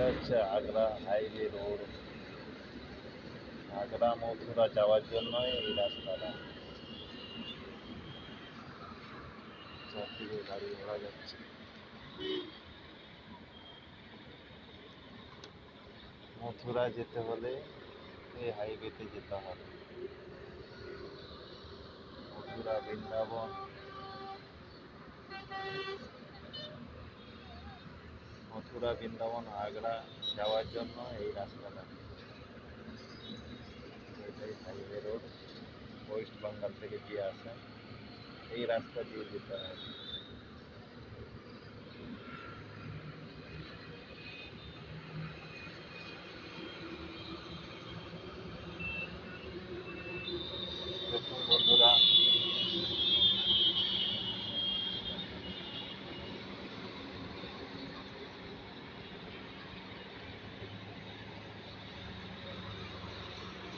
এটা হচ্ছে Agra highway road. Agra Mathura যাওয়ার জন্যই এই রাস্তাটা। চারদিকে গাড়ি ঘোড়া যাচ্ছে। মথুরা যেতে হলে এই হাইওয়েতে যেতে হবে। মথুরা বৃন্দাবন, আগ্রা যাওয়ার জন্য এই রাস্তাটা। এটাই হাইওয়ে রোড। ওয়েস্ট বেঙ্গল থেকে যে আসেন এই রাস্তা দিয়ে যেতে হবে।